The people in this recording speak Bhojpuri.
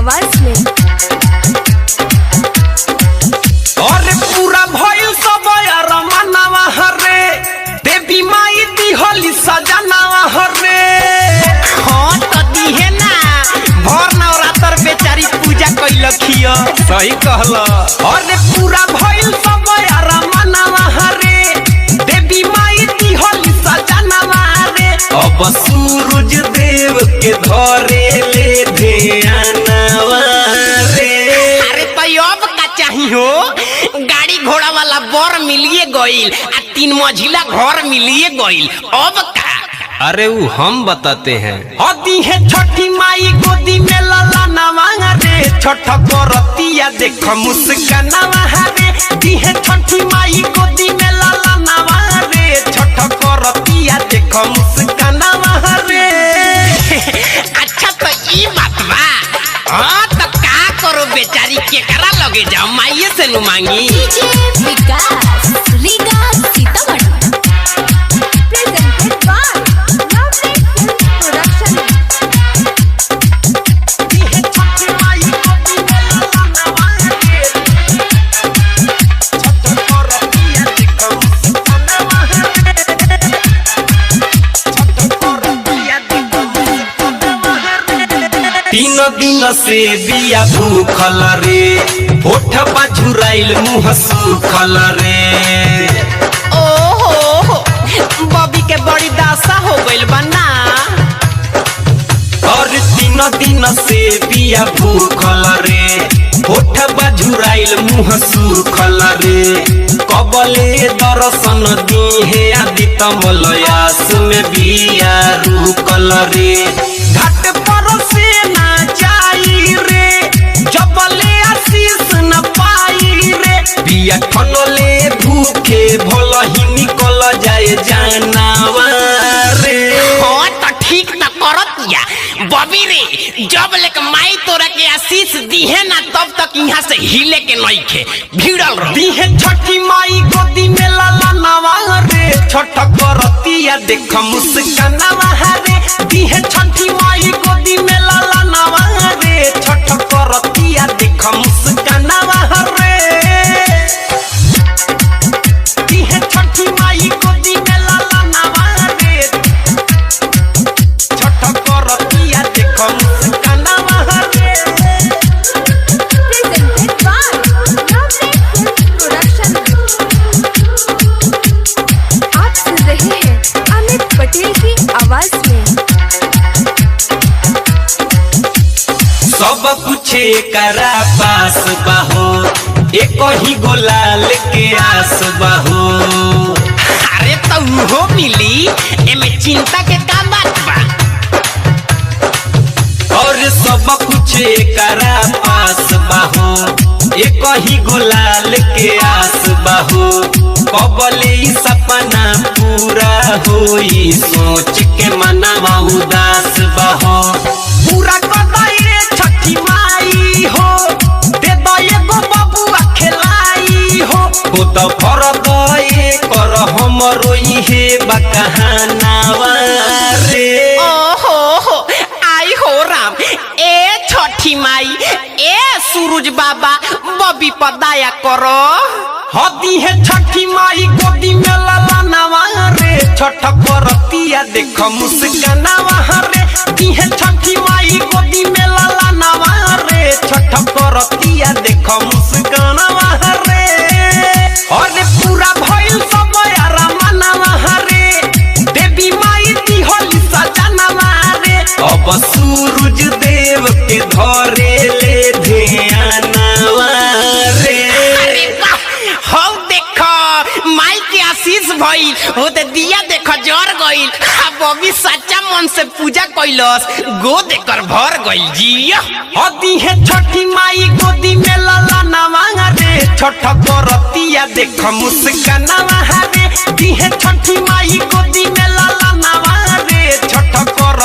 आवाज में। और पूरा भइल सब रमनवा हरे, देवी माई दिहली सजनवा हरे। हाँ तो दिहे ना, भर नवरात्र बेचारी पूजा कैलखिया। सही कहला। और पूरा भइल सब रमनवा हरे, देवी माई दिहली सजनवा हरे। अब सूरज देव के धरे ले ध्यानवा रे। अरे तो अब का चाही हो, गाड़ी घोड़ा वाला बर मिलिए गईल आ 3 मंजिला घर मिलिए गईल, अब का? अरे वो हम बताते हैं। हदी है छठी माई गोदी में लाला नवा रे, छठ करतिया देख मुस्कानवा रे। दी है छठी माई गोदी में लाला नवा रे, छठ करतिया देख मुस्कानवा रे। अच्छा तो ई बात बा। हाँ तो का करो बेचारी, केकरा लगे जाओ, माइये से नु मांगी। DJ Vikas Riga Sitamarhi presented by lovely film production. दी है छठी माई गोदी में लाला नवा रे, छठ करतिया देख मुस्कानवा रे। छठ करतिया देख मुस्कानवा रे। 3 दिन से बिया भूखल रे, होठ झुराइल मुँह सूखल रे। ओहो बॉबी के बड़ी दासा हो गइल बा ना। और 3 दिन से बिया भूखल रे, होठ झुराइल मुँह सूखल रे। कबले दर्शन दिहे आदित्य मलयास में बिया रुकल रे। घाट पर से ना जाई रे, जबले आशीष न पाई रे। बिया ठनले भूखे भल ही निकल जाए जानवा रे। हाँ तो ठीक तो करतिया बॉबी रे, जब लेक माई तोरा के आशीष दिहे ना तब तक यहाँ से हिले के नइखे, भिड़ल रह। दी है छठी माई गोदी में लाला नवा रे, छठ करतिया देख मुस्कानवा रे। दी है छठी माई गोदी में लाला नवा रे, छठ करतिया देख मुस्कानवा रे। दी है छठी माई गोदी में लाला नवा रे, छठ करतिया देख मुस्कानवा रे। Presented by lovely film production. आप सुन रहे हैं अमित पटेल की आवाज में। सब कुछ करा पास बाहो, एक ही गोलाल के आस बाहो। अरे तो उहो मिली, एमे चिंता के का बात बा। और सब कुछ करा पास बाहो, एक ही गोलाल के आस बाहो। कबले सपना पूरा होई, सोच के मनवा उदास बाहो। पूरा कदाई छठी माई हो, दे दो एगो बबुआ खेलाई हो। तो भर दए कर हमरो इहे बकहानावा रे। ओहो आई हो राम, ए छठी माई, ए सूरज बाबा, बॉबी पर दया करो। हदी है छठी माई गोदी में लाला नवा रे, छठ करतिया देख मुस्कानवा रे। दी है छठी माई गोदी में लाला नवा रे, छठ करतिया देख मुस्कानवा रे। और पूरा भइल सब रमनवा रे, देवी माई दिहली सजनवा रे। अब सूरज देव के धरे ले ध्यानवा रे। अरे वाह, हौ देखो माई के आशीष भइल, हो ते दिया देखो जर गइल। आ बॉबी सच्चा मन से पूजा कइलस, गोद एकर भर गइल जी। हदी है छठी माई गोदी में लाला नवा रे, छठ करतिया देख मुस्कानवा रे। दी है छठी माई गोदी में लाला नवा रे, छठ कर